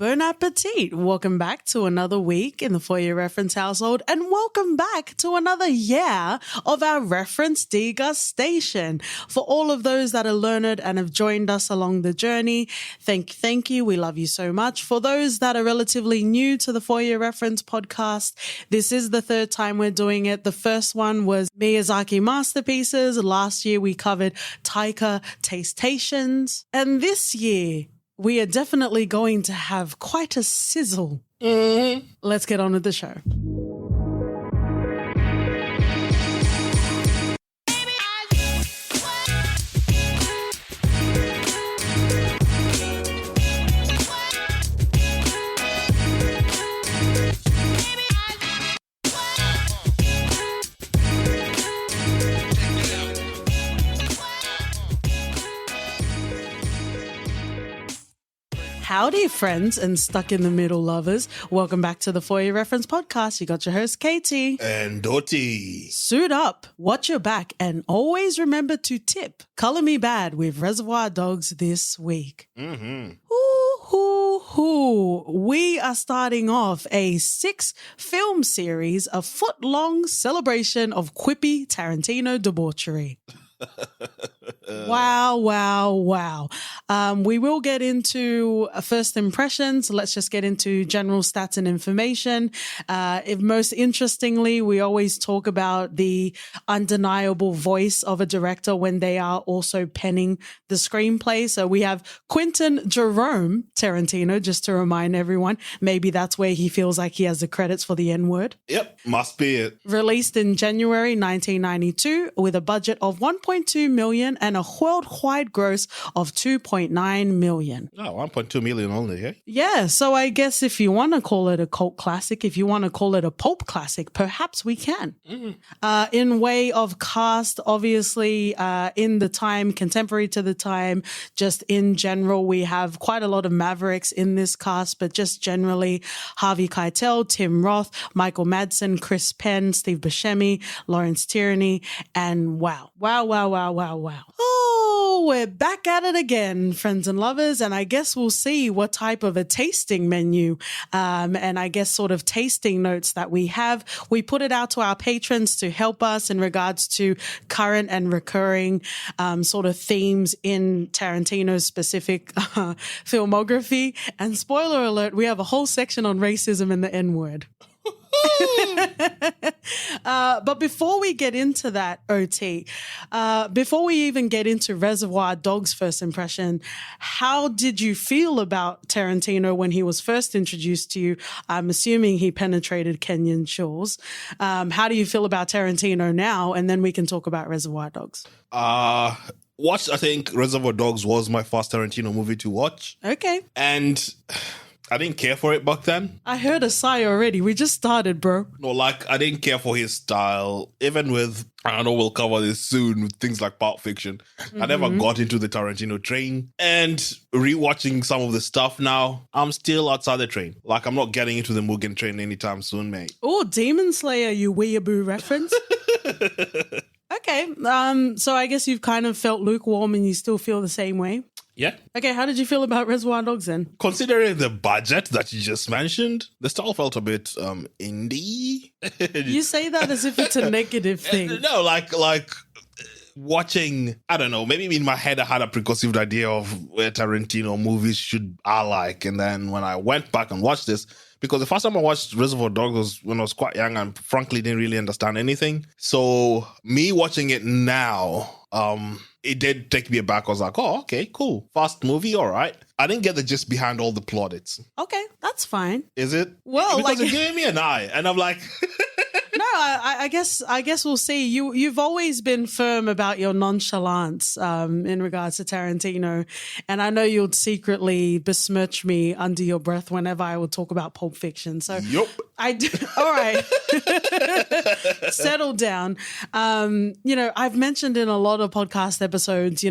Bon appetit. Welcome back to another week in the For Your Reference household, and welcome back to another year of our Reference Degustation. For all of those that are learned and have joined us along the journey, thank you. We love you so much. For those that are relatively new to the For Your Reference podcast, this is the third time we're doing it. The first one was Miyazaki Masterpieces. Last year we covered Taika Tastations. And this year, we are definitely going to have quite a sizzle. Let's get on with the show. Howdy, friends and stuck in the middle lovers. Welcome back to the For Your Reference podcast. You got your host, Katie. And Dottie. Suit up, watch your back, and always remember to tip. Color Me Bad with Reservoir Dogs this week. We are starting off a 6-film series, a foot-long celebration of quippy Tarantino debauchery. Wow. We will get into first impressions. Let's just get into general stats and information. If most interestingly, we always talk about the undeniable voice of a director when they are also penning the screenplay. So we have Quentin Jerome Tarantino, just to remind everyone. Maybe that's where he feels like he has the credits for the N-word. Yep, must be it. Released in January 1992 with a budget of $1.2 million and a worldwide gross of $2.9 million. Oh, 1.2 million only, eh? Yeah, so I guess if you want to call it a cult classic, if you want to call it a pulp classic, perhaps we can. In way of cast, obviously, in the time, contemporary to the time, just in general, we have quite a lot of mavericks in this cast, but just generally, Harvey Keitel, Tim Roth, Michael Madsen, Chris Penn, Steve Buscemi, Lawrence Tierney, and wow. Oh, we're back at it again, friends and lovers, and I guess we'll see what type of a tasting menu and I guess sort of tasting notes that we have. We put it out to our patrons to help us in regards to current and recurring sort of themes in Tarantino's specific filmography. And spoiler alert, we have a whole section on racism and the N-word. But before we get into that, OT, before we even get into Reservoir Dogs' first impression, how did you feel about Tarantino when he was first introduced to you? I'm assuming he penetrated Kenyan shores. How do you feel about Tarantino now? And then we can talk about Reservoir Dogs. I think Reservoir Dogs was my first Tarantino movie to watch. Okay. And I didn't care for it back then. I heard a sigh already. We just started, bro. No, I didn't care for his style. Even with, I know we'll cover this soon, with things like Pulp Fiction. I never got into the Tarantino train. And rewatching some of the stuff now, I'm still outside the train. I'm not getting into the Mugen train anytime soon, mate. Oh, Demon Slayer, you weeaboo reference. Okay, so I guess you've kind of felt lukewarm and you still feel the same way. Yeah. Okay, how did you feel about Reservoir Dogs then? Considering the budget that you just mentioned, the style felt a bit indie. You say that as if it's a negative thing. No, like watching, I don't know, maybe in my head I had a preconceived idea of where Tarantino movies are like. And then when I went back and watched this, because the first time I watched Reservoir Dogs was when I was quite young and frankly didn't really understand anything. So me watching it now, it did take me aback. I was like, oh, okay, cool. Fast movie, all right. I didn't get the gist behind all the plot. Okay, that's fine. Is it? Well, because it gave me an eye. And I'm like... No, I guess we'll see. You've always been firm about your nonchalance in regards to Tarantino, and I know you'll secretly besmirch me under your breath whenever I would talk about Pulp Fiction. So yep. I do. All right. Settle down. I've mentioned in a lot of podcast episodes,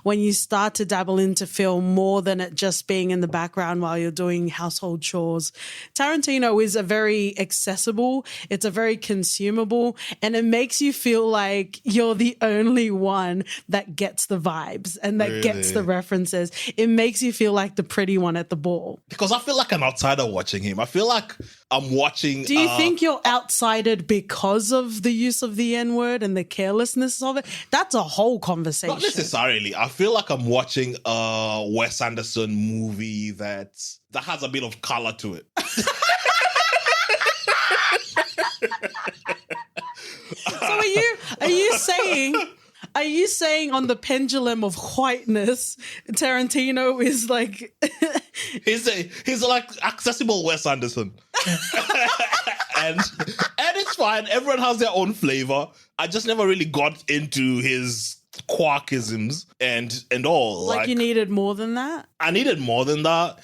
when you start to dabble into film more than it just being in the background while you're doing household chores, Tarantino is a very accessible, it's a very consumable, and it makes you feel like you're the only one that gets the vibes and that gets the references. It makes you feel like the pretty one at the ball. Because I feel like an outsider watching him. I feel like I'm watching... Do you think you're outsided because of the use of the N-word and the carelessness of it? That's a whole conversation. Not necessarily. I feel like I'm watching a Wes Anderson movie that has a bit of color to it. So are you saying on the pendulum of whiteness, Tarantino is like he's like accessible Wes Anderson. and it's fine. Everyone has their own flavor. I just never really got into his quirkisms and all. Like you needed more than that? I needed more than that.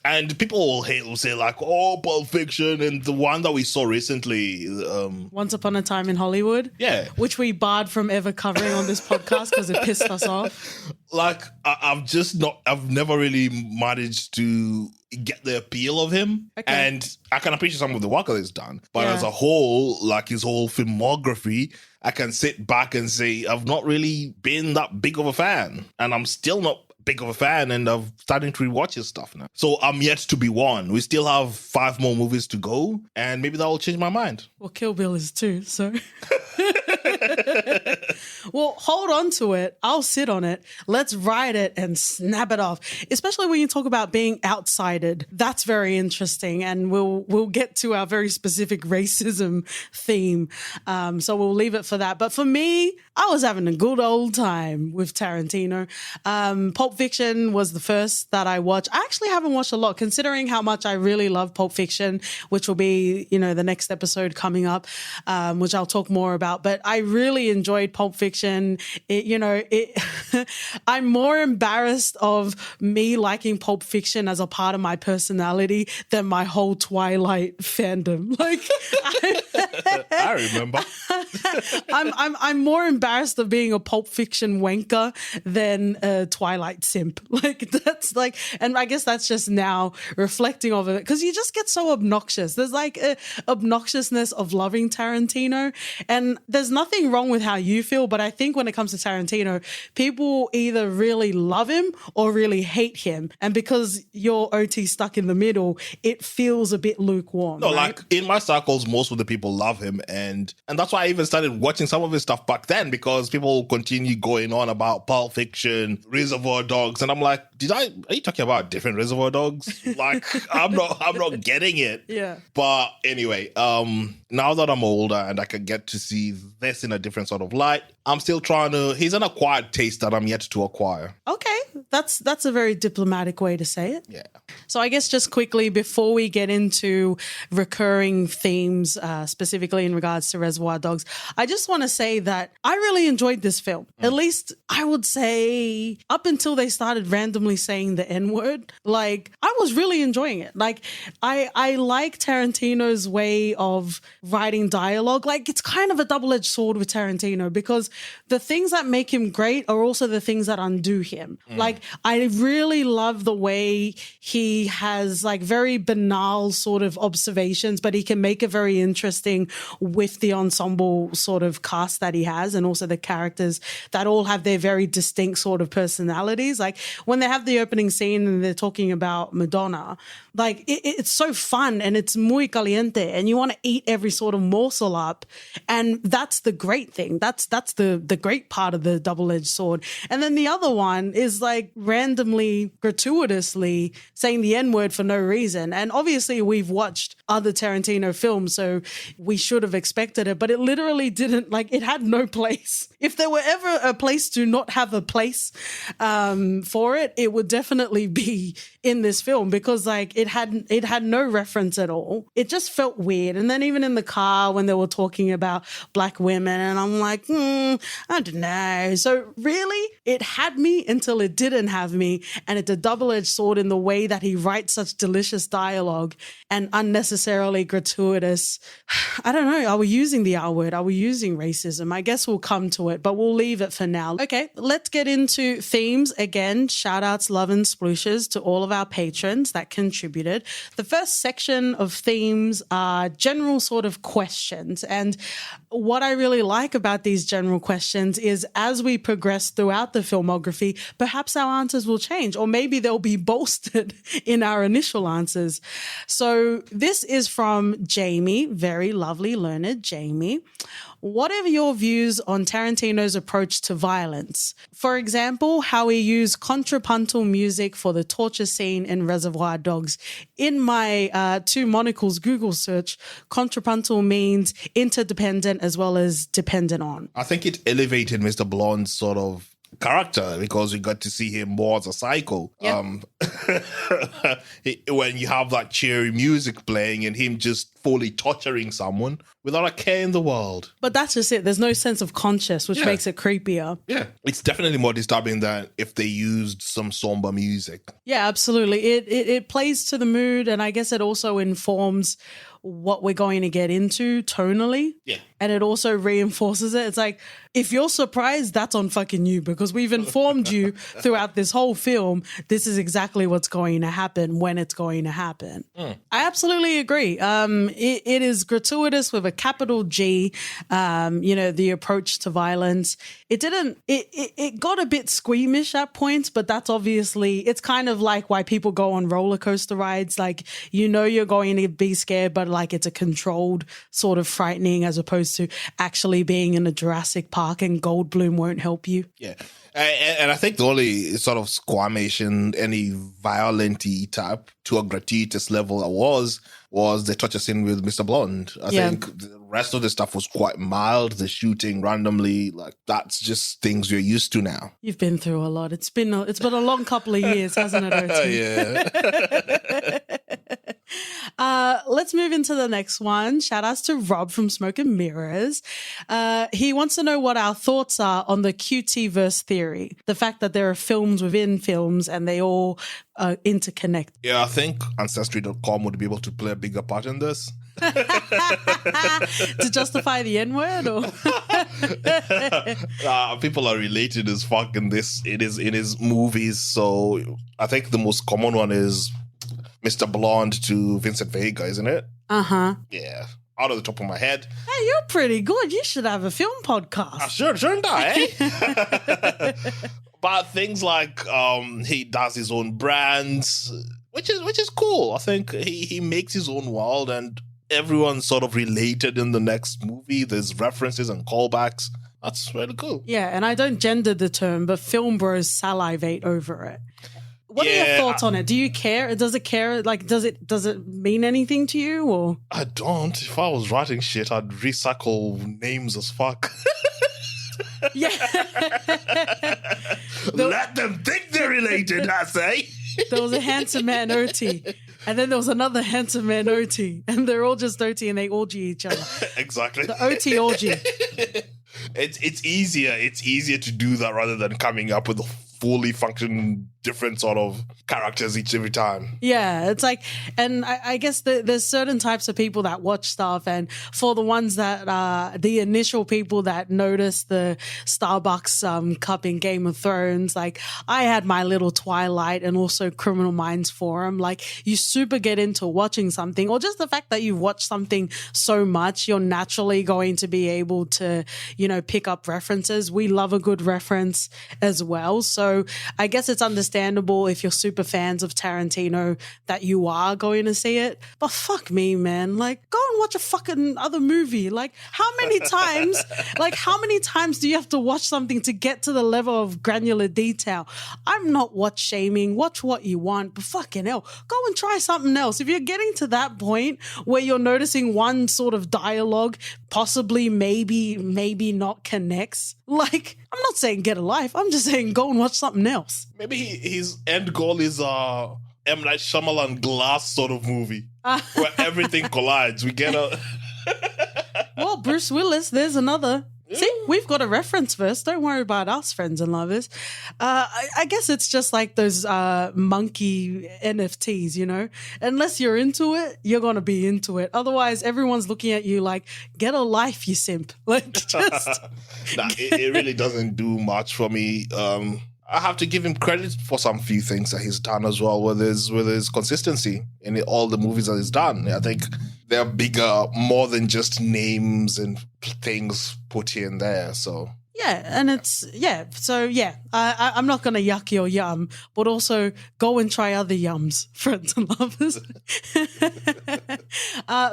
And people will say like, oh, Pulp Fiction, and the one that we saw recently. Once Upon a Time in Hollywood? Yeah. Which we barred from ever covering on this podcast because it pissed us off. Like, I've never really managed to get the appeal of him. Okay. And I can appreciate some of the work that he's done. But as a whole, like his whole filmography, I can sit back and say I've not really been that big of a fan. And I'm still not big of a fan, and I'm starting to rewatch his stuff now. So I'm yet to be one. We still have 5 more movies to go, and maybe that will change my mind. Well, Kill Bill is 2, so... Well, hold on to it. I'll sit on it. Let's ride it and snap it off. Especially when you talk about being outsided. That's very interesting, and we'll get to our very specific racism theme. So we'll leave it for that. But for me, I was having a good old time with Tarantino. Pulp Fiction was the first that I watched. I actually haven't watched a lot, considering how much I really love Pulp Fiction, which will be, the next episode coming up, which I'll talk more about. But I really enjoyed Pulp Fiction. I'm more embarrassed of me liking Pulp Fiction as a part of my personality than my whole Twilight fandom. Like, I remember. I'm more embarrassed of being a Pulp Fiction wanker than a Twilight simp. Like, that's like, and I guess that's just now reflecting of it, because you just get so obnoxious. There's like a obnoxiousness of loving Tarantino, and there's nothing wrong with how you feel, but I think when it comes to Tarantino, people either really love him or really hate him, and because you're OT stuck in the middle, it feels a bit lukewarm. No, right? like in my circles, most of the people love him, and that's why I even started watching some of his stuff back then, because people continue going on about Pulp Fiction, Reservoir Dogs, and I'm like, are you talking about different Reservoir Dogs? Like, I'm not getting it. Yeah. But anyway, now that I'm older and I can get to see this in a different sort of light, I'm still he's an acquired taste that I'm yet to acquire. Okay. That's a very diplomatic way to say it. Yeah. So I guess just quickly, before we get into recurring themes, specifically in regards to Reservoir Dogs, I just want to say that I really enjoyed this film. At least I would say up until they started randomly saying the N-word, like I was really enjoying it. Like I like Tarantino's way of writing dialogue. Like it's kind of a double-edged sword with Tarantino, because the things that make him great are also the things that undo him. Like I really love the way he has like very banal sort of observations, but he can make it very interesting with the ensemble sort of cast that he has, and also the characters that all have their very distinct sort of personalities. Like when they have the opening scene and they're talking about Madonna, like it's so fun and it's muy caliente and you want to eat every sort of morsel up. And that's the great thing. That's the great part of the double-edged sword. And then the other one is like randomly, gratuitously saying the N-word for no reason. And obviously we've watched other Tarantino films, so we should have expected it, but it literally didn't, like, it had no place place. If there were ever a place to not have a place for it, it would definitely be in this film, because like it had no reference at all. It just felt weird. And then even in the car when they were talking about black women, and I'm like, I don't know. So really, it had me until it didn't have me. And it's a double-edged sword in the way that he writes such delicious dialogue and unnecessarily gratuitous. I don't know. Are we using the R word? Are we using racism? I guess we'll come to it, but we'll leave it for now. Okay, let's get into themes. Again, shout outs, love and splooshes to all of our patrons that contributed. The first section of themes are general sort of questions. And what I really like about these general questions is as we progress throughout the filmography, perhaps our answers will change, or maybe they'll be bolstered in our initial answers. So this is from Jamie, very lovely, learned Jamie. What are your views on Tarantino's approach to violence? For example, how he used contrapuntal music for the torture scene in Reservoir Dogs. In my two monocles Google search, contrapuntal means interdependent as well as dependent on. I think it elevated Mr. Blonde's sort of character because we got to see him more as a psycho. Yep. When you have that cheery music playing and him just fully torturing someone without a care in the world. But that's just it. There's no sense of conscience, which makes it creepier. Yeah. It's definitely more disturbing than if they used some somber music. Yeah, absolutely. It plays to the mood, and I guess it also informs what we're going to get into tonally. Yeah. And it also reinforces it. It's like, if you're surprised, that's on fucking you, because we've informed you throughout this whole film, this is exactly what's going to happen when it's going to happen. I absolutely agree. It is gratuitous with a capital G, the approach to violence. It got a bit squeamish at points, but that's obviously, it's kind of like why people go on roller coaster rides. Like, you're going to be scared, but like it's a controlled sort of frightening, as opposed to actually being in a Jurassic Park and Goldblum won't help you. Yeah. And I think the only sort of squamish and any violent-y type to a gratuitous level that was the torture scene with Mr. Blonde. I think the rest of the stuff was quite mild. The shooting randomly, like that's just things you're used to now. You've been through a lot. It's been a long couple of years, hasn't it, OT? Yeah. Let's move into the next one. Shout outs to Rob from Smoke and Mirrors. He wants to know what our thoughts are on the QT-verse theory. The fact that there are films within films and they all interconnect. Yeah, I think Ancestry.com would be able to play a bigger part in this. To justify the N-word, or people are related as fuck in his movies. So I think the most common one is Mr. Blonde to Vincent Vega, isn't it? Uh-huh. Yeah. Out of the top of my head. Hey, you're pretty good. You should have a film podcast. Shouldn't I, eh? But things like he does his own brands, which is cool. I think he makes his own world and everyone's sort of related in the next movie. There's references and callbacks. That's really cool. Yeah, and I don't gender the term, but film bros salivate over it. What are your thoughts on it? Do you care? Does it care? Like, does it mean anything to you, or? I don't. If I was writing shit, I'd recycle names as fuck. Yeah. Let them think they're related, I say. There was a handsome man OT, and then there was another handsome man OT, and they're all just OT and they orgy each other. Exactly. The OT orgy. It's easier to do that rather than coming up with a fully functioning different sort of characters every time. Yeah, it's like, and I guess there's certain types of people that watch stuff, and for the ones that the initial people that notice the Starbucks cup in Game of Thrones, like I had my little Twilight and also Criminal Minds forum. Like, you super get into watching something, or just the fact that you watch something so much, you're naturally going to be able to, pick up references. We love a good reference as well. So I guess it's understandable if you're super fans of Tarantino that you are going to see it. But fuck me, man. Like, go and watch a fucking other movie. Like, how many times do you have to watch something to get to the level of granular detail? I'm not watch shaming. Watch what you want, but fucking hell, go and try something else. If you're getting to that point where you're noticing one sort of dialogue possibly maybe not connects. Like, I'm not saying get a life. I'm just saying go and watch something else. Maybe his end goal is M. Night Shyamalan Glass sort of movie where everything collides. We get a... Well, Bruce Willis, there's another. See, we've got a reference verse. Don't worry about us, friends and lovers. I guess it's just like those monkey NFTs, you know? Unless you're into it, you're going to be into it. Otherwise, everyone's looking at you like, get a life, you simp. Like, just... Nah, it really doesn't do much for me. I have to give him credit for some few things that he's done as well, with his consistency in all the movies that he's done. I think they're bigger, more than just names and things put here and there. So yeah, and I'm not going to yuck your yum, but also go and try other yums, friends and lovers.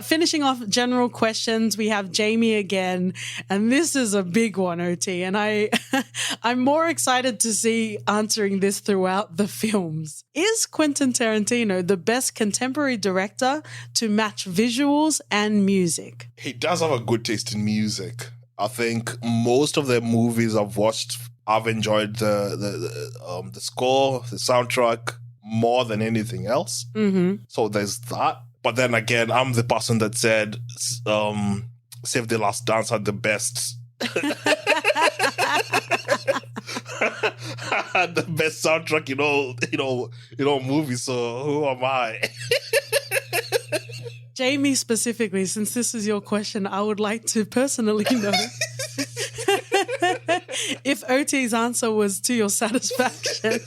Finishing off general questions, we have Jamie again, and this is a big one, OT, and I'm more excited to see answering this throughout the films. Is Quentin Tarantino the best contemporary director to match visuals and music? He does have a good taste in music. I think most of the movies I've watched, I've enjoyed the score, the soundtrack more than anything else. Mm-hmm. So there's that. But then again, I'm the person that said Save the Last Dance had the best the best soundtrack in all movies. So who am I? Jamie, specifically, since this is your question, I would like to personally know if OT's answer was to your satisfaction.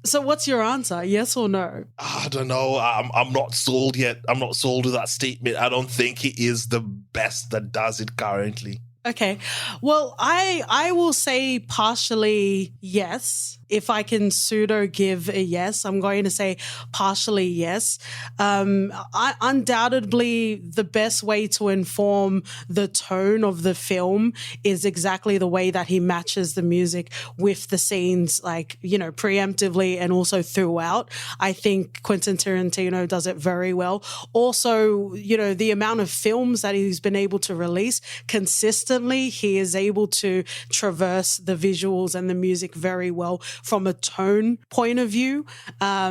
So what's your answer? Yes or no? I don't know. I'm not sold yet. I'm not sold with that statement. I don't think he is the best that does it currently. Okay. Well, I will say partially yes. If I can pseudo give a yes, I'm going to say partially yes. Undoubtedly, the best way to inform the tone of the film is exactly the way that he matches the music with the scenes, like, you know, preemptively and also throughout. I think Quentin Tarantino does it very well. Also, you know, the amount of films that he's been able to release consistently, he is able to traverse the visuals and the music very well from a tone point of view,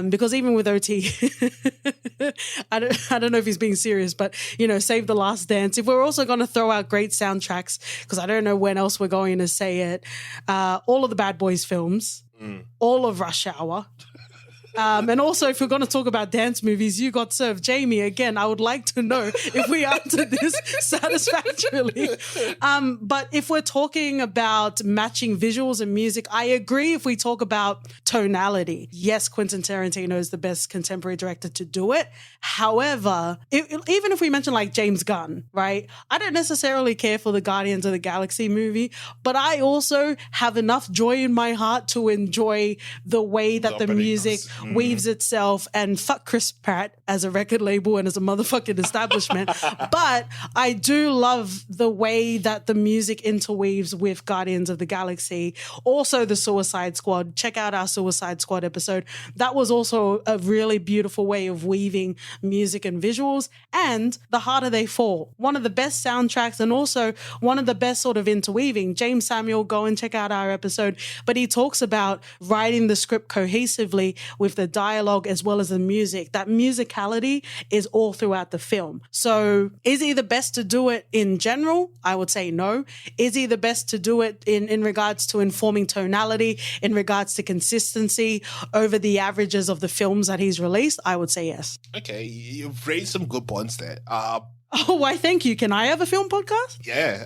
because even with OT, I don't know if he's being serious, but, you know, Save the Last Dance, if we're also going to throw out great soundtracks, because I don't know when else we're going to say it, all of the Bad Boys films, all of Rush Hour, and also, if we're going to talk about dance movies, You Got Served. Jamie, again, I would like to know if we answered this satisfactorily. But if we're talking about matching visuals and music, I agree if we talk about tonality. Yes, Quentin Tarantino is the best contemporary director to do it. However, even if we mention like James Gunn, right? I don't necessarily care for the Guardians of the Galaxy movie, but I also have enough joy in my heart to enjoy the way that the music weaves itself, and fuck Chris Pratt as a record label and as a motherfucking establishment. But I do love the way that the music interweaves with Guardians of the Galaxy. Also the Suicide Squad. Check out our Suicide Squad episode. That was also a really beautiful way of weaving music and visuals. And The Harder They Fall, one of the best soundtracks and also one of the best sort of interweaving. James Samuel, go and check out our episode. But he talks about writing the script cohesively with the dialogue as well as the music. That musicality is all throughout the film. So is he the best to do it in general? I would say no. Is he the best to do it in regards to informing tonality, in regards to consistency over the averages of the films that he's released? I would say yes. Okay, you've raised some good points there. Oh, why, thank you. Can I have a film podcast? Yeah.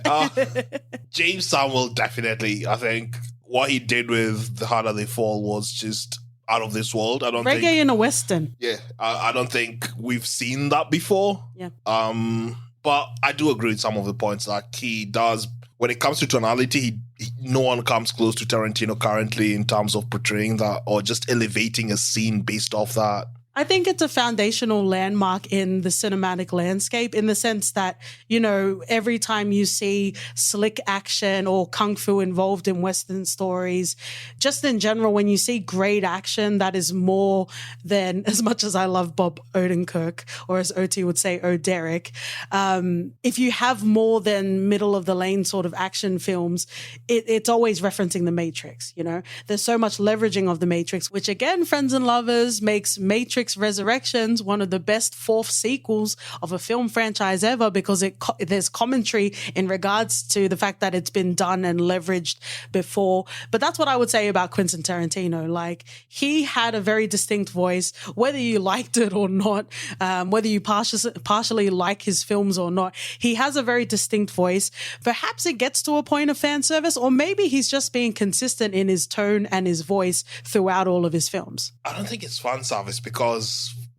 James Samuel, definitely. I think what he did with The Harder They Fall was just out of this world. I don't think reggae in a western. Yeah, I don't think we've seen that before. Yeah. But I do agree with some of the points. Like, he does, when it comes to tonality, no one comes close to Tarantino currently in terms of portraying that or just elevating a scene based off that. I think it's a foundational landmark in the cinematic landscape in the sense that, every time you see slick action or kung fu involved in Western stories, just in general, when you see great action that is more than, as much as I love Bob Odenkirk, or as OT would say, Derek, if you have more than middle of the lane sort of action films, it's always referencing the Matrix, There's so much leveraging of the Matrix, which again, friends and lovers, makes Matrix Resurrections one of the best fourth sequels of a film franchise ever, because there's commentary in regards to the fact that it's been done and leveraged before. But that's what I would say about Quentin Tarantino. Like, he had a very distinct voice, whether you liked it or not, whether you partially like his films or not. He has a very distinct voice. Perhaps it gets to a point of fan service, or maybe he's just being consistent in his tone and his voice throughout all of his films. I don't think it's fan service, because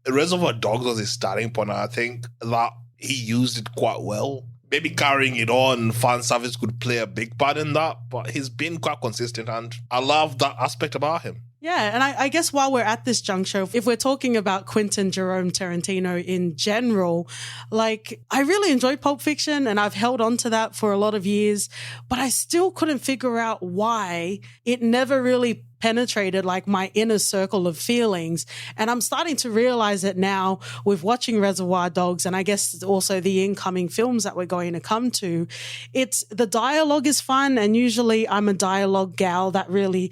Reservoir Dogs was his starting point, and I think that he used it quite well. Maybe carrying it on, fan service could play a big part in that, but he's been quite consistent, and I love that aspect about him. Yeah, and I guess while we're at this juncture, if we're talking about Quentin Jerome Tarantino in general, like, I really enjoyed Pulp Fiction and I've held on to that for a lot of years, but I still couldn't figure out why it never really penetrated like my inner circle of feelings. And I'm starting to realize it now with watching Reservoir Dogs, and I guess also the incoming films that we're going to come to. It's the dialogue is fun, and usually I'm a dialogue gal that really,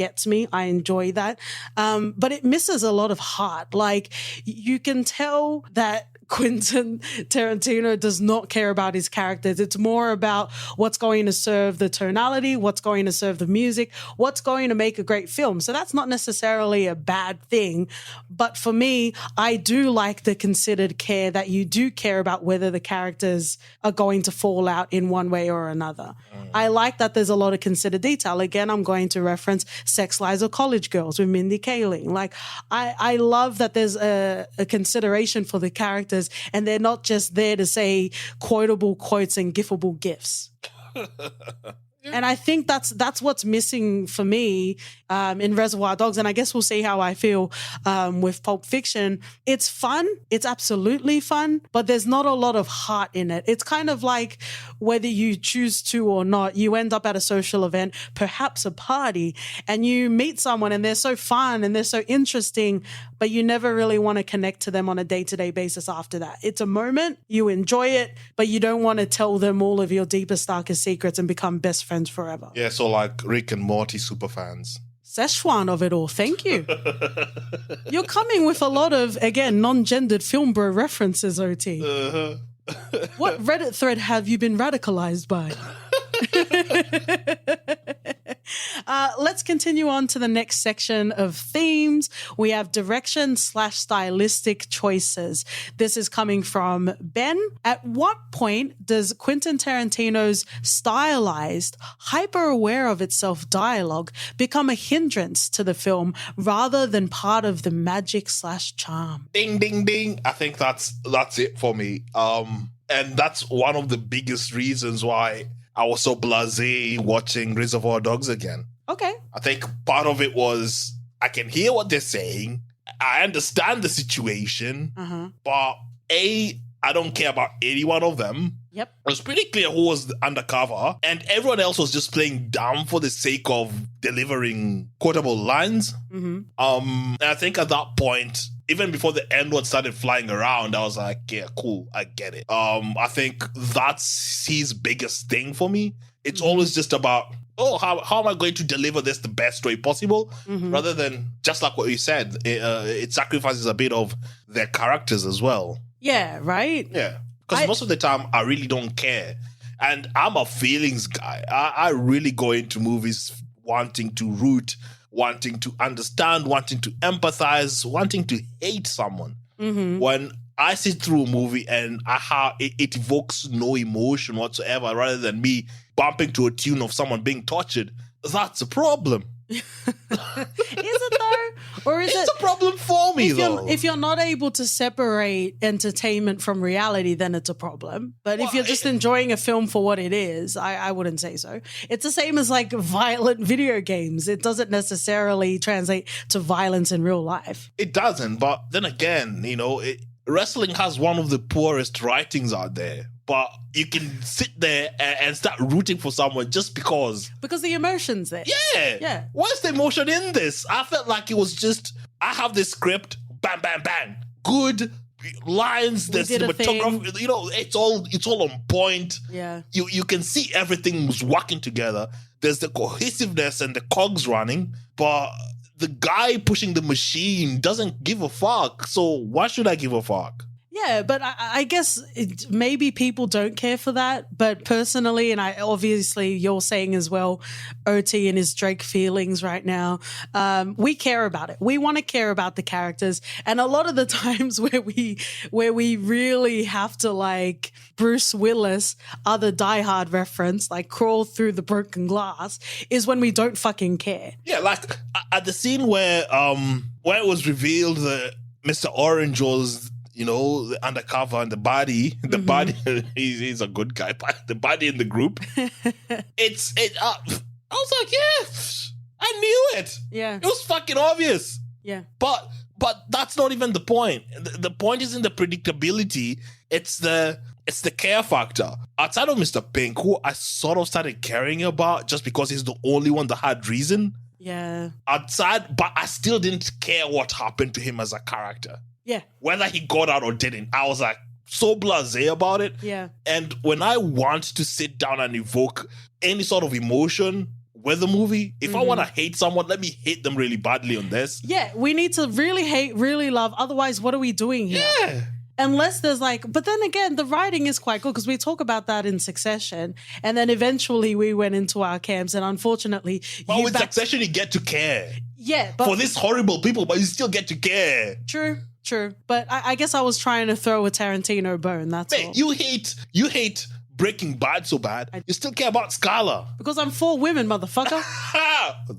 gets me. I enjoy that. But it misses a lot of heart. Like, you can tell that Quentin Tarantino does not care about his characters. It's more about what's going to serve the tonality, what's going to serve the music, what's going to make a great film. So that's not necessarily a bad thing. But for me, I do like the considered care that you do care about whether the characters are going to fall out in one way or another. I like that there's a lot of considered detail. Again, I'm going to reference Sex Lies of College Girls with Mindy Kaling. Like, I love that there's a consideration for the characters, and they're not just there to say quotable quotes and gifable gifs. And I think that's what's missing for me in Reservoir Dogs. And I guess we'll see how I feel with Pulp Fiction. It's fun. It's absolutely fun, but there's not a lot of heart in it. It's kind of like whether you choose to or not, you end up at a social event, perhaps a party, and you meet someone and they're so fun and they're so interesting, but you never really want to connect to them on a day-to-day basis after that. It's a moment, you enjoy it, but you don't want to tell them all of your deepest, darkest secrets and become best friends forever. Yeah, so like Rick and Morty superfans. Szechuan of it all, thank you. You're coming with a lot of, again, non-gendered film bro references, OT. What Reddit thread have you been radicalized by? Let's continue on to the next section of themes. We have direction/stylistic choices. This is coming from Ben. At what point does Quentin Tarantino's stylized, hyper-aware of itself dialogue become a hindrance to the film rather than part of the magic/charm? Ding, ding, ding. I think that's it for me. And that's one of the biggest reasons why I was so blasé watching Reservoir Dogs again. Okay. I think part of it was I can hear what they're saying. I understand the situation. But I don't care about any one of them. Yep. It was pretty clear who was undercover, and everyone else was just playing dumb for the sake of delivering quotable lines. And I think at that point, even before the N-word started flying around, I was like, yeah, cool, I get it. I think that's his biggest thing for me. It's always just about, how am I going to deliver this the best way possible? Rather than, just like what you said, it sacrifices a bit of their characters as well. Yeah, right? Yeah. Because most of the time, I really don't care. And I'm a feelings guy. I really go into movies wanting to root, wanting to understand, wanting to empathize, wanting to hate someone. When I sit through a movie and it evokes no emotion whatsoever, rather than me bumping to a tune of someone being tortured, that's a problem. Is it though? Or is it's a problem for me, though. If you're not able to separate entertainment from reality, then it's a problem. But if you're just enjoying a film for what it is, I wouldn't say so. It's the same as like violent video games. It doesn't necessarily translate to violence in real life. It doesn't, but then again, wrestling has one of the poorest writings out there. But you can sit there and start rooting for someone just because. Because the emotion's there. Yeah. What's the emotion in this? I felt like it was just, I have this script, bang, bang, bang. Good lines, the cinematography, it's all on point. Yeah. You can see everything was working together. There's the cohesiveness and the cogs running, but the guy pushing the machine doesn't give a fuck. So why should I give a fuck? Yeah, but I guess maybe people don't care for that. But personally, and obviously you're saying as well, OT and his Drake feelings right now, we care about it. We want to care about the characters. And a lot of the times where we really have to like Bruce Willis, other Die Hard reference, like crawl through the broken glass, is when we don't fucking care. Yeah, like at the scene where it was revealed that Mr. Orange was, the undercover and the body, he's a good guy, but the body in the group, I was like, yeah, I knew it. Yeah. It was fucking obvious. Yeah. But that's not even the point. The point isn't the predictability. It's the care factor. Outside of Mr. Pink, who I sort of started caring about just because he's the only one that had reason. Yeah. Outside, but I still didn't care what happened to him as a character. Yeah. Whether he got out or didn't, I was like so blasé about it. Yeah. And when I want to sit down and evoke any sort of emotion with a movie, if I want to hate someone, let me hate them really badly on this. Yeah, we need to really hate, really love. Otherwise, what are we doing here? Yeah. Unless there's but then again, the writing is quite good because we talk about that in Succession. And then eventually we went into our camps and unfortunately... But with Succession, you get to care. Yeah. But for these horrible people, but you still get to care. True. But I guess I was trying to throw a Tarantino bone, that's all. You hate Breaking Bad so bad. You still care about Scarla. Because I'm for women, motherfucker.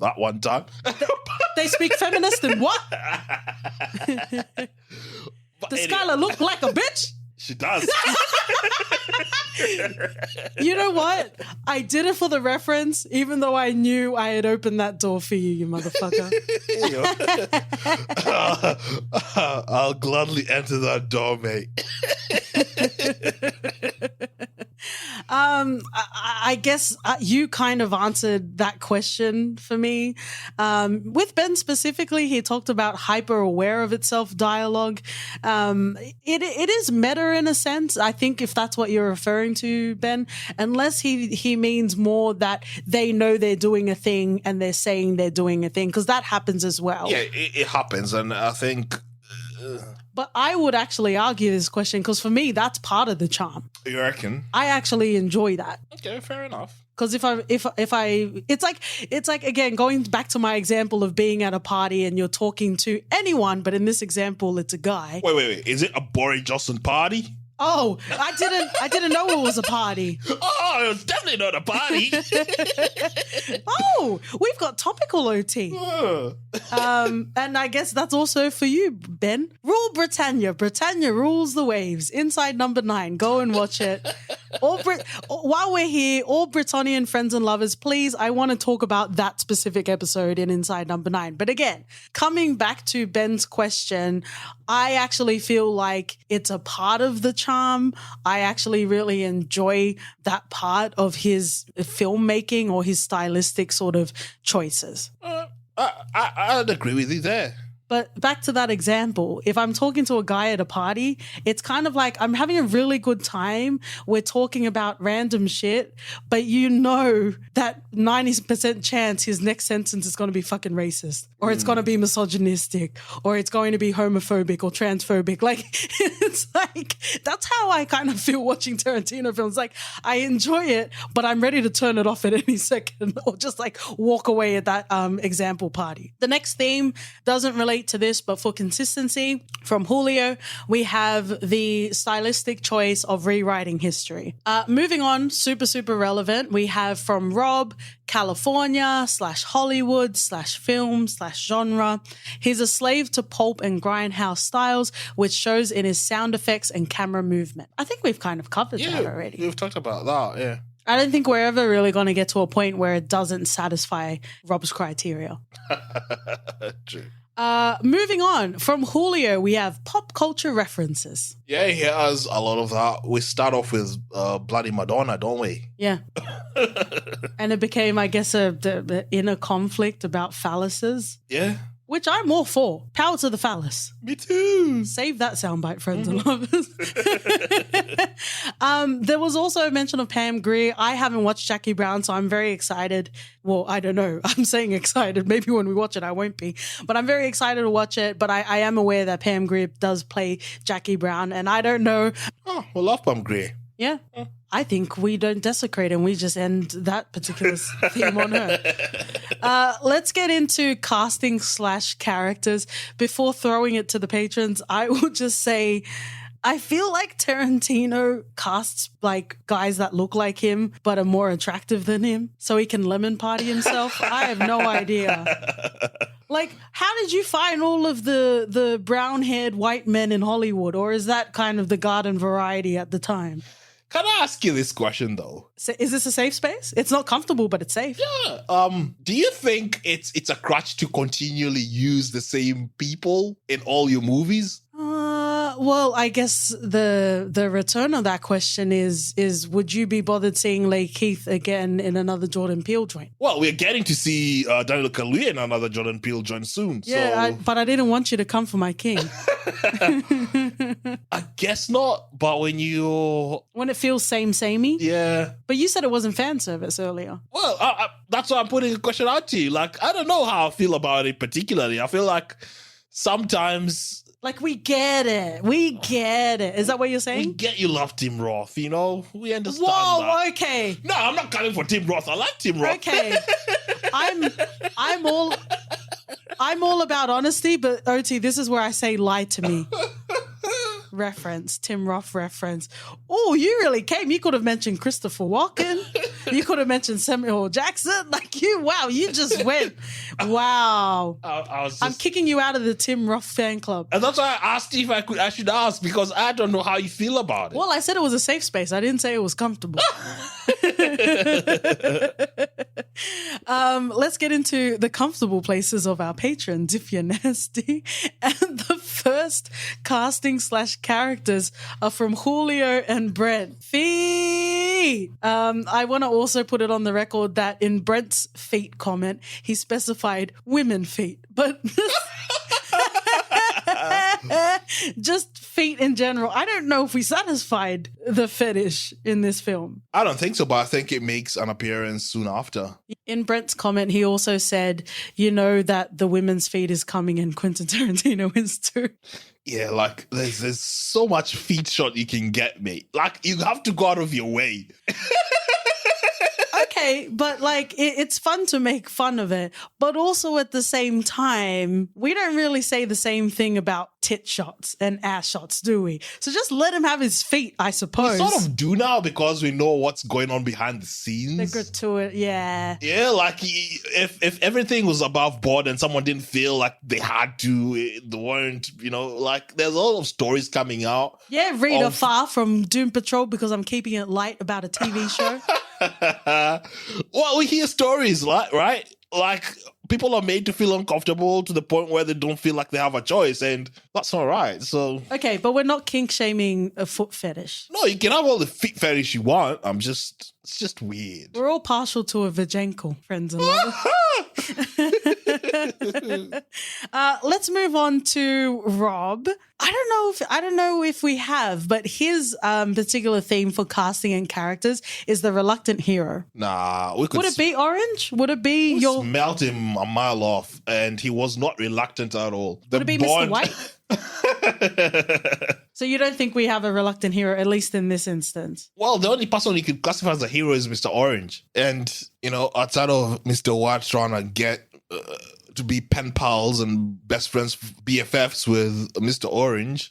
That one time. They speak feminist and what? Does Scarla look like a bitch? She does. You know what? I did it for the reference, even though I knew I had opened that door for you, you motherfucker. I'll gladly enter that door, mate. I guess you kind of answered that question for me. With Ben specifically, he talked about hyper aware of itself dialogue. It is meta in a sense. I think if that's what you're referring to, Ben, unless he means more that they know they're doing a thing and they're saying they're doing a thing, because that happens as well. Yeah, it happens. And I think... But I would actually argue this question because for me, that's part of the charm. You reckon? I actually enjoy that. Okay, fair enough. Because it's like, again, going back to my example of being at a party and you're talking to anyone, but in this example, it's a guy. Wait. Is it a Boris Johnson party? Oh, I didn't know it was a party. Oh, it was definitely not a party. Oh, we've got topical OT. And I guess that's also for you, Ben. Rule Britannia. Britannia rules the waves. Inside number 9. Go and watch it. While we're here, all Britannian friends and lovers, please, I want to talk about that specific episode in Inside number 9. But again, coming back to Ben's question, I actually feel like it's a part of the charm. I actually really enjoy that part of his filmmaking or his stylistic sort of choices. I'd agree with you there. But back to that example, if I'm talking to a guy at a party, it's kind of like I'm having a really good time. We're talking about random shit, but you know that 90% chance his next sentence is going to be fucking racist, or it's going to be misogynistic, or it's going to be homophobic or transphobic. Like, it's like, that's how I kind of feel watching Tarantino films. Like, I enjoy it, but I'm ready to turn it off at any second or just like walk away at that example party. The next theme doesn't relate relate to this, but for consistency, from Julio, we have the stylistic choice of rewriting history. Moving on, super relevant, we have from Rob, California / Hollywood / film / genre. He's a slave to pulp and grindhouse styles, which shows in his sound effects and camera movement. I think we've kind of covered that already. We've talked about that, yeah. I don't think we're ever really going to get to a point where it doesn't satisfy Rob's criteria. True. Moving on, from Julio, we have pop culture references. Yeah, he has a lot of that. We start off with Bloody Madonna, don't we? Yeah. And it became, I guess, the inner conflict about phalluses. Yeah. Which I'm all for. Power to the phallus. Me too. Save that soundbite, friends and lovers. There was also a mention of Pam Grier. I haven't watched Jackie Brown, so I'm very excited. Well, I don't know. I'm saying excited. Maybe when we watch it, I won't be. But I'm very excited to watch it. But I am aware that Pam Grier does play Jackie Brown, and I don't know. Oh, we love Pam Grier. Yeah. I think we don't desecrate and we just end that particular theme on her. Let's get into casting / characters. Before throwing it to the patrons, I will just say I feel like Tarantino casts like guys that look like him but are more attractive than him so he can lemon party himself. I have no idea. Like, how did you find all of the brown-haired white men in Hollywood? Or is that kind of the garden variety at the time? Can I ask you this question, though? So is this a safe space? It's not comfortable, but it's safe. Yeah. Do you think it's a crutch to continually use the same people in all your movies? Well, I guess the return of that question is would you be bothered seeing Leigh Keith again in another Jordan Peele joint? Well, we're getting to see Daniel Kaluuya in another Jordan Peele joint soon. Yeah, so. But I didn't want you to come for my king. I guess not, but when it feels samey. Yeah. But you said it wasn't fan service earlier. Well, that's why I'm putting a question out to you. Like, I don't know how I feel about it particularly. I feel like sometimes... Like, we get it. Is that what you're saying? We get you love Tim Roth, you know? We understand that. Okay. No, I'm not calling for Tim Roth. I like Tim Roth. Okay. I'm all about honesty, but OT, this is where I say lie to me. Reference, Tim Roth reference. Oh, you really came. You could have mentioned Christopher Walken. You could have mentioned Samuel Jackson. Like, you just went. Wow. I'm kicking you out of the Tim Roth fan club. And that's why I asked you if I should ask, because I don't know how you feel about it. Well, I said it was a safe space. I didn't say it was comfortable. Let's get into the comfortable places of our patrons, if you're nasty. And the first casting / characters are from Julio and Brent. Feet! I want to also put it on the record that in Brent's feet comment, he specified women feet, but just feet in general. I don't know if we satisfied the fetish in this film. I don't think so, but I think it makes an appearance soon after. In Brent's comment, he also said, you know that the women's feet is coming and Quentin Tarantino is too. Yeah, like, there's so much feet shot you can get, mate. Like, you have to go out of your way. Okay, but like it's fun to make fun of it, but also at the same time, we don't really say the same thing about tit shots and ass shots, do we? So just let him have his feet, I suppose. We sort of do now because we know what's going on behind the scenes. They're good to it, yeah. Yeah, like if everything was above board and someone didn't feel like they had to, they weren't, like there's a lot of stories coming out. Yeah, Rita Farr from Doom Patrol, because I'm keeping it light about a TV show. Well, we hear stories, right? Like, people are made to feel uncomfortable to the point where they don't feel like they have a choice, and that's all right. So okay, but we're not kink shaming a foot fetish. No, you can have all the feet fetish you want. It's just weird. We're all partial to a vajenko, friends and lovers. Let's move on to Rob. I don't know if we have, but his particular theme for casting and characters is the reluctant hero. Nah, would it be Orange? Would it be your smelt him a mile off, and he was not reluctant at all. Would it be Mr. White? So you don't think we have a reluctant hero, at least in this instance? Well, the only person you could classify as a hero is Mr. Orange. And, outside of Mr. White trying to get to be pen pals and best friends, BFFs with Mr. Orange.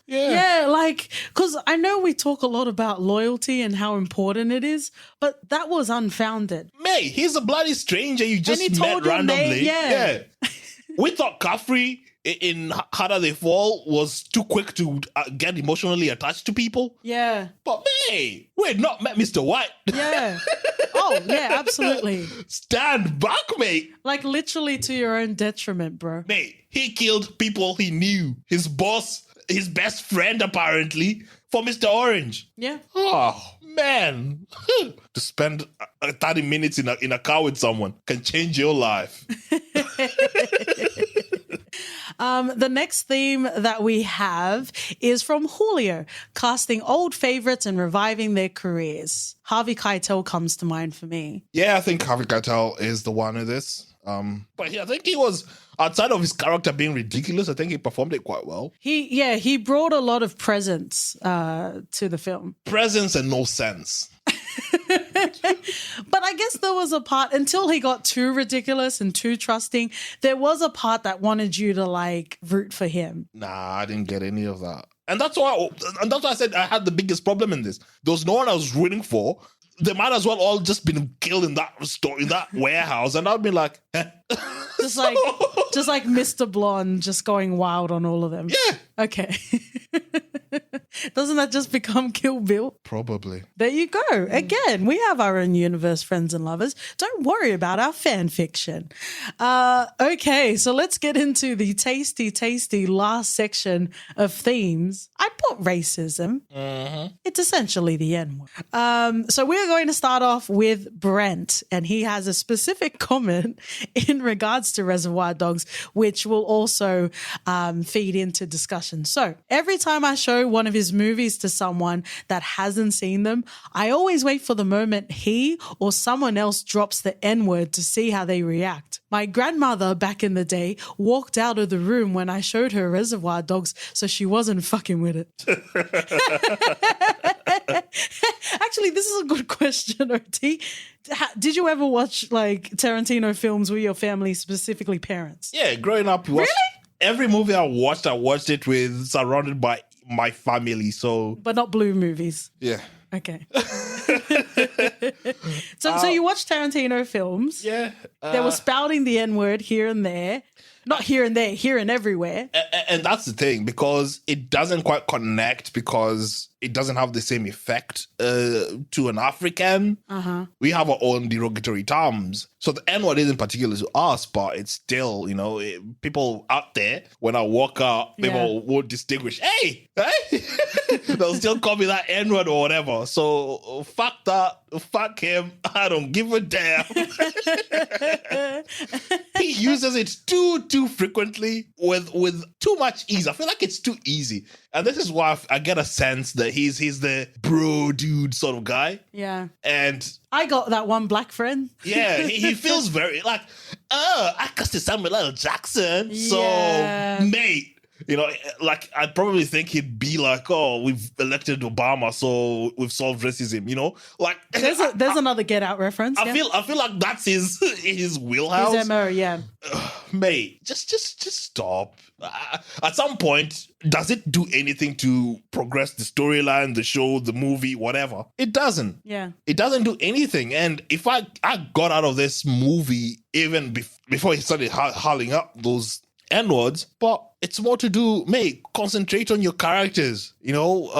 Yeah, like, because I know we talk a lot about loyalty and how important it is, but that was unfounded. Mate, he's a bloody stranger you just And he met told your randomly. name, yeah. We thought Caffrey in Harder They Fall was too quick to get emotionally attached to people. Yeah. But hey, we had not met Mr. White. Yeah. Oh, yeah, absolutely. Stand back, mate. Like literally to your own detriment, bro. Mate, he killed people he knew. His boss, his best friend apparently, for Mr. Orange. Yeah. Oh, man. To spend 30 minutes in a car with someone can change your life. The next theme that we have is from Julio, casting old favorites and reviving their careers. Harvey Keitel comes to mind for me. Yeah, I think Harvey Keitel is the one in this. But yeah, I think he was, outside of his character being ridiculous, I think he performed it quite well. He brought a lot of presence to the film. Presence and no sense. But I guess there was a part, until he got too ridiculous and too trusting, there was a part that wanted you to like root for him. Nah, I didn't get any of that. And that's why I said I had the biggest problem in this. There was no one I was rooting for. They might as well all just been killed in that store, in that warehouse, and I'd be like, eh. Just like Mr. Blonde just going wild on all of them. Yeah. Okay. Doesn't that just become Kill Bill? Probably. There you go. Again, we have our own universe, friends and lovers. Don't worry about our fan fiction. Okay, so let's get into the tasty last section of themes. I put racism. Mm-hmm. It's essentially the N-word. So we're going to start off with Brent, and he has a specific comment in regards to Reservoir Dogs, which will also feed into discussion. So every time I show one of his movies to someone that hasn't seen them, I always wait for the moment he or someone else drops the N-word to see how they react. My grandmother back in the day walked out of the room when I showed her Reservoir Dogs, so she wasn't fucking with it. Actually, this is a good question, OT. Did you ever watch like Tarantino films with your family, specifically parents? Yeah, growing up, every movie I watched it with surrounded by my family. So, but not blue movies. Yeah. Okay. So you watch Tarantino films. Yeah. They were spouting the N-word here and there. Not here and there, here and everywhere. And that's the thing, because it doesn't quite connect, because it doesn't have the same effect to an African. Uh-huh. We have our own derogatory terms. So the N-word isn't particular to us, but it's still, people out there, when I walk out, people won't distinguish, hey! They'll still call me that N-word or whatever. So fuck that. Fuck him. I don't give a damn. He uses it too frequently with too much ease. I feel like it's too easy. And this is why I get a sense that he's the bro dude sort of guy. Yeah. And I got that one black friend. Yeah, he feels very like, I cussed Samuel L. Jackson. So, mate, like I'd probably think he'd be like, oh, we've elected Obama, so we've solved racism, Like there's another Get Out reference. I feel like that's his wheelhouse. His MO, yeah. Mate, just stop. At some point, does it do anything to progress the storyline, the show, the movie, whatever? It doesn't. Yeah. It doesn't do anything. And if I got out of this movie even before he started hurling up those N-words, but it's more to do, mate, concentrate on your characters,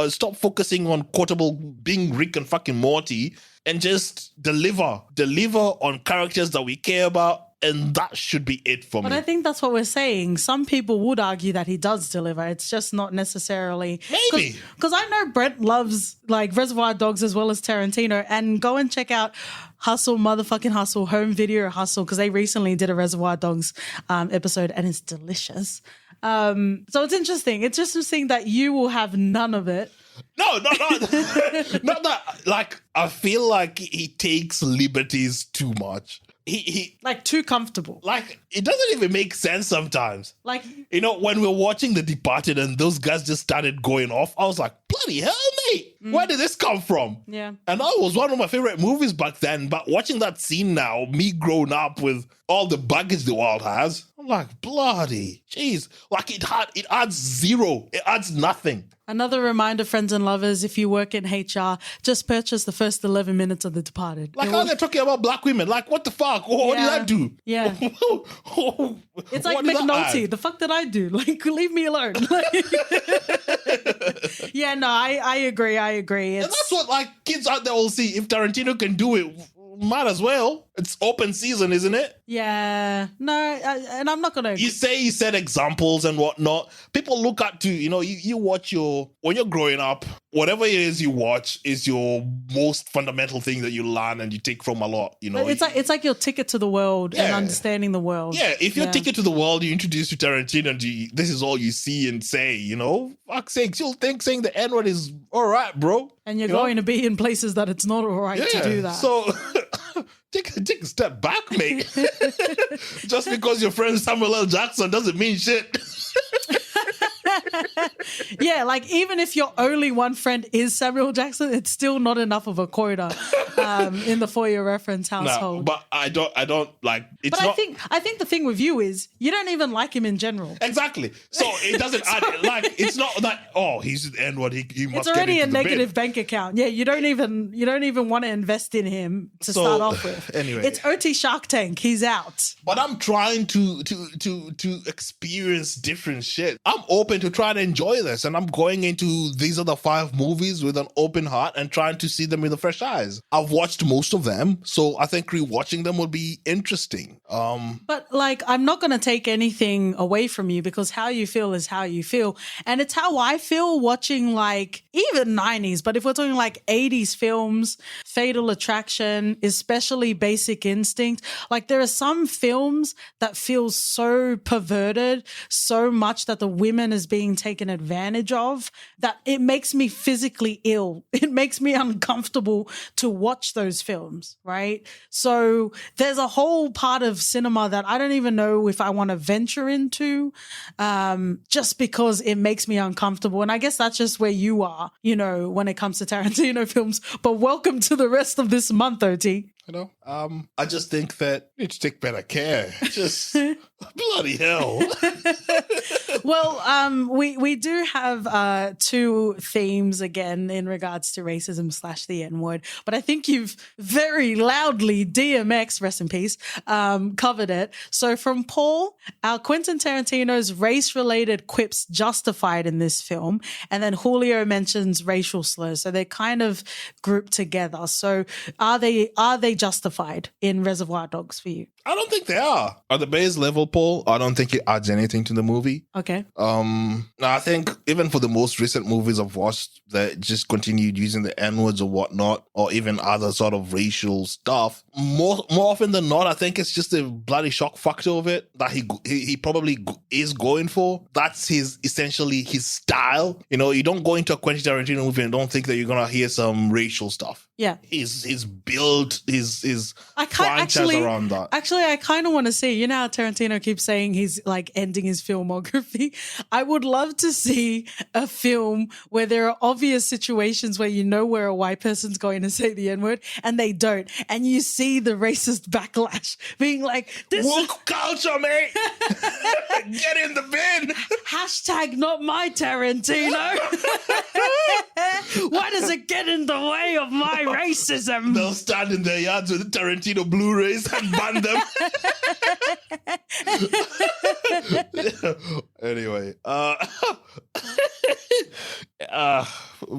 stop focusing on quotable being Rick and fucking Morty, and just deliver on characters that we care about. And that should be it for me. But I think that's what we're saying. Some people would argue that he does deliver. It's just not necessarily... Maybe. Because I know Brent loves like Reservoir Dogs as well as Tarantino. And go and check out Hustle, motherfucking Hustle, Home Video Hustle, because they recently did a Reservoir Dogs episode and it's delicious. So it's interesting. It's just interesting that you will have none of it. No. Not that. Like, I feel like he takes liberties too much. He like too comfortable. Like, it doesn't even make sense sometimes. Like, when we're watching The Departed and those guys just started going off, I was like, bloody hell, mate, where did this come from? Yeah. And that was one of my favorite movies back then. But watching that scene now, me growing up with all the baggage the world has. I'm like, bloody jeez. Like it adds zero. It adds nothing. Another reminder, friends and lovers, if you work in HR, just purchase the first 11 minutes of The Departed. Like how they're talking about black wowomen. Like, what the fuck? What did I do? Yeah. It's like McNulty. The fuck did I do? Like, leave me alone. Yeah, no, I agree. And that's what like kids out there will see. If Tarantino can do it, might as well. It's open season, isn't it? Yeah. No, and I'm not going to... You say you set examples and whatnot. People look at you watch when you're growing up, whatever it is you watch is your most fundamental thing that you learn and you take from a lot, It's like your ticket to the world and understanding the world. Yeah, if your ticket to the world, you introduce to Tarantino and this is all you see and say, fuck's sakes, you'll think saying the N-word is all right, bro. And you're going to be in places that it's not all right to do that. So... Take a step back, mate. Just because your friend Samuel L. Jackson doesn't mean shit. Yeah, like even if your only one friend is Samuel Jackson, it's still not enough of a quota in the For Your Reference household. No, but I don't like. It's but not. I think the thing with you is you don't even like him in general. Exactly. So it doesn't add. Like it's not that. Oh, he's the N-word. He must. It's already get a into the negative bin. bank account. Yeah, you don't even want to invest in him to start off with. Anyway, it's OT Shark Tank. He's out. But I'm trying to experience different shit. I'm open to try to enjoy this, and I'm going into these other 5 movies with an open heart and trying to see them with fresh eyes. I've watched most of them, so I think rewatching them will be interesting. But like, I'm not going to take anything away from you because how you feel is how you feel, and it's how I feel watching like even 90s. But if we're talking like 80s films, Fatal Attraction, especially Basic Instinct, like there are some films that feel so perverted, so much that the women is being taken advantage of, that it makes me physically ill. It makes me uncomfortable to watch those films, right? So there's a whole part of cinema that I don't even know if I want to venture into, just because it makes me uncomfortable. And I guess that's just where you are, when it comes to Tarantino films. But welcome to the rest of this month, OT. I just think that you need to take better care. Just bloody hell. Well, we do have 2 themes again in regards to racism / the N-word, but I think you've very loudly, DMX, rest in peace, covered it. So from Paul, our Quentin Tarantino's race-related quips justified in this film, and then Julio mentions racial slurs. So they're kind of grouped together. So are they justified in Reservoir Dogs for you? I don't think they are. At the base level, Paul, I don't think it adds anything to the movie. Okay. I think even for the most recent movies I've watched that just continued using the N-words or whatnot, or even other sort of racial stuff, more often than not, I think it's just a bloody shock factor of it that he probably is going for. That's essentially his style. You don't go into a Quentin Tarantino movie and don't think that you're gonna hear some racial stuff. Yeah. He's built his franchise around that. Actually, I kind of want to see, how Tarantino keeps saying he's like ending his filmography. I would love to see a film where there are obvious situations where where a white person's going to say the N-word and they don't. And you see the racist backlash being like, this woke culture, mate. Get in the bin. Hashtag not my Tarantino. Why does it get in the way of my racism? They'll stand in their yards with the Tarantino Blu-rays and ban them. Anyway,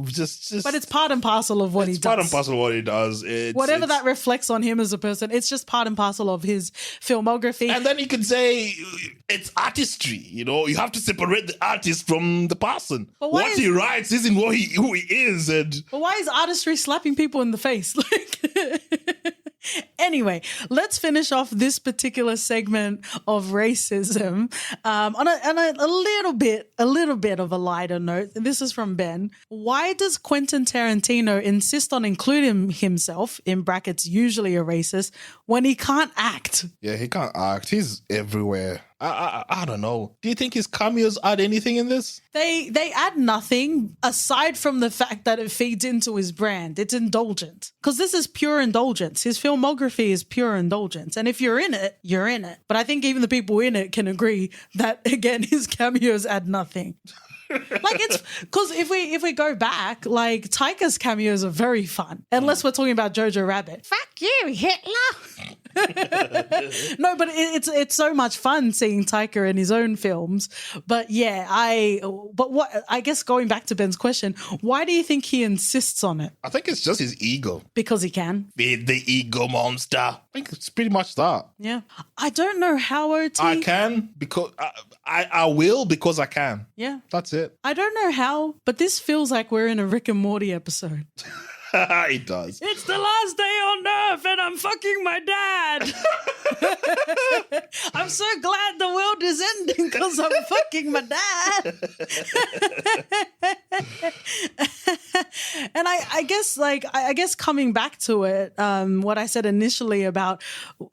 just. But it's part and parcel of what he does. Part and parcel of what he does. Whatever that reflects on him as a person, it's just part and parcel of his filmography. And then you can say it's artistry. You have to separate the artist from the person. What he writes isn't who he is. But why is artistry slapping people in the face? Anyway, let's finish off this particular segment of racism on a little bit of a lighter note. This is from Ben. Why does Quentin Tarantino insist on including himself, in brackets usually a racist, when he can't act? Yeah, he can't act. He's everywhere. I don't know. Do you think his cameos add anything in this? They add nothing aside from the fact that it feeds into his brand. It's indulgent. Because this is pure indulgence. His filmography is pure indulgence. And if you're in it, you're in it. But I think even the people in it can agree that, again, his cameos add nothing. Like, it's because if we go back, like, Taika's cameos are very fun, unless we're talking about Jojo Rabbit. Fuck you, Hitler. No, but it's so much fun seeing Taika in his own films. But yeah, I guess going back to Ben's question, why do you think he insists on it? I think it's just his ego. Because he can. Feed the ego monster. I think it's pretty much that. Yeah. I don't know how, OT. I can because I will because I can. Yeah. That's it. I don't know how, but this feels like we're in a Rick and Morty episode. It does. It's the last day on Earth and I'm fucking my dad. I'm so glad the world is ending because I'm fucking my dad. And I guess coming back to it, what I said initially about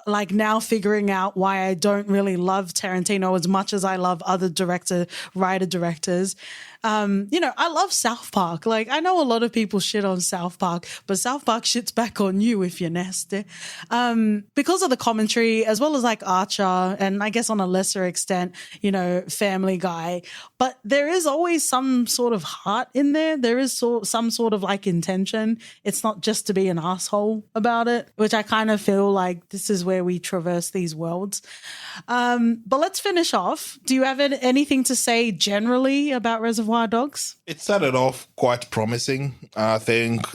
like now figuring out why I don't really love Tarantino as much as I love other writer directors. I love South Park. Like, I know a lot of people shit on South Park, but South Park shits back on you if you're nasty. Because of the commentary, as well as like Archer, and I guess on a lesser extent, Family Guy. But there is always some sort of heart in there. There is some sort of like intention. It's not just to be an asshole about it, which I kind of feel like this is where we traverse these worlds. But let's finish off. Do you have anything to say generally about Reservoir Dogs? It started off quite promising. I think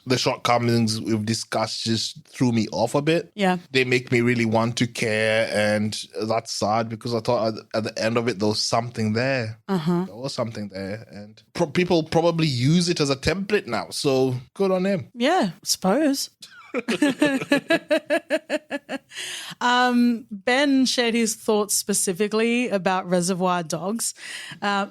the shortcomings we've discussed just threw me off a bit. Yeah. They make me really want to care, and that's sad because I thought at the end of it there was something there. Uh-huh. There was something there, and people probably use it as a template now, so good on him. Yeah, suppose. Ben shared his thoughts specifically about Reservoir Dogs.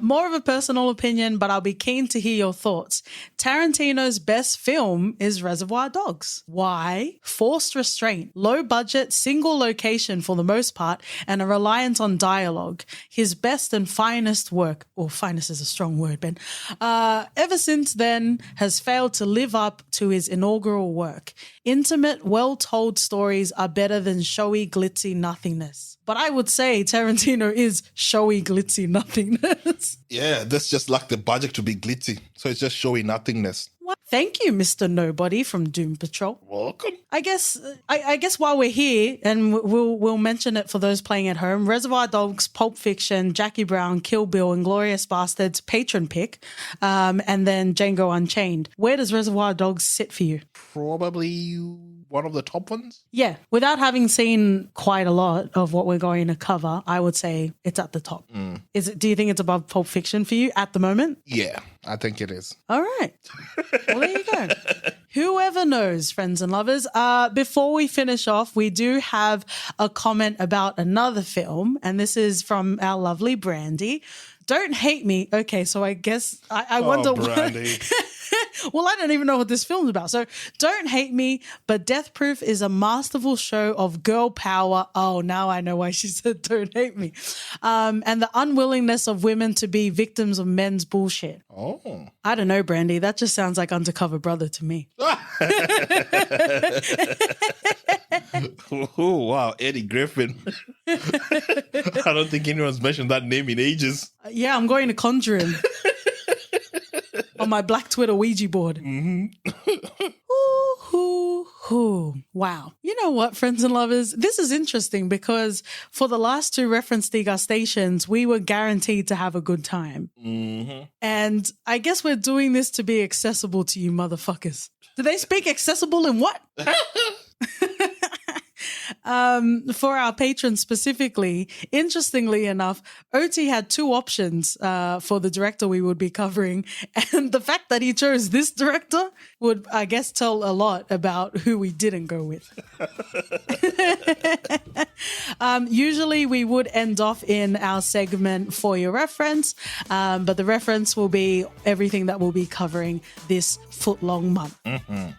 More of a personal opinion, but I'll be keen to hear your thoughts. Tarantino's best film is Reservoir Dogs. Why? Forced restraint, low budget, single location for the most part, and a reliance on dialogue. His best and finest work, or finest is a strong word, Ben, ever since then has failed to live up to his inaugural work. Intimate, well-told stories are better than showy, glitzy nothingness. But I would say Tarantino is showy, glitzy nothingness. Yeah, that's just like the budget to be glitzy. So it's just showy nothingness. Well, thank you, Mr. Nobody from Doom Patrol. Welcome. I guess while we're here, and we'll mention it for those playing at home, Reservoir Dogs, Pulp Fiction, Jackie Brown, Kill Bill, Inglourious Bastards, patron pick, and then Django Unchained. Where does Reservoir Dogs sit for you? Probably one of the top ones. Yeah, without having seen quite a lot of what we're going to cover, I would say it's at the top. Do you think it's above Pulp Fiction for you at the moment? Yeah, I think it is. All right. Well, there you go. Whoever knows, friends and lovers. Before we finish off, we do have a comment about another film, and this is from our lovely Brandy. Don't hate me. Okay, so I guess I wonder Brandy. Well, I don't even know what this film's about. So don't hate me, but Death Proof is a masterful show of girl power. Oh, now I know why she said don't hate me. And the unwillingness of women to be victims of men's bullshit. Oh. I don't know, Brandy. That just sounds like Undercover Brother to me. Oh, wow. Eddie Griffin. I don't think anyone's mentioned that name in ages. Yeah, I'm going to conjure him. On my black Twitter Ouija board. Mm-hmm. Wow. You know what, friends and lovers? This is interesting because for the last two reference degustations, we were guaranteed to have a good time. Mm-hmm. And I guess we're doing this to be accessible to you motherfuckers. Do they speak accessible in what? For our patrons specifically, interestingly enough, OT had two options for the director we would be covering. And the fact that he chose this director would, I guess, tell a lot about who we didn't go with. Usually we would end off in our segment for your reference, but the reference will be everything that we'll be covering this foot-long month. Mm-hmm.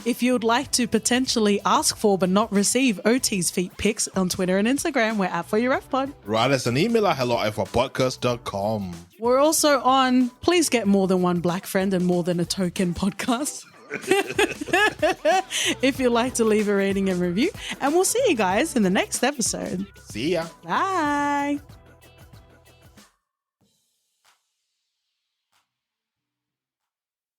If you would like to potentially ask for but not receive OT's feet pics on Twitter and Instagram, we're at For Your Ref Pod. Write us an email at hello@podcast.com. We're also on Please Get More Than One Black Friend and More Than a Token podcast. If you'd like to leave a rating and review. And we'll see you guys in the next episode. See ya. Bye.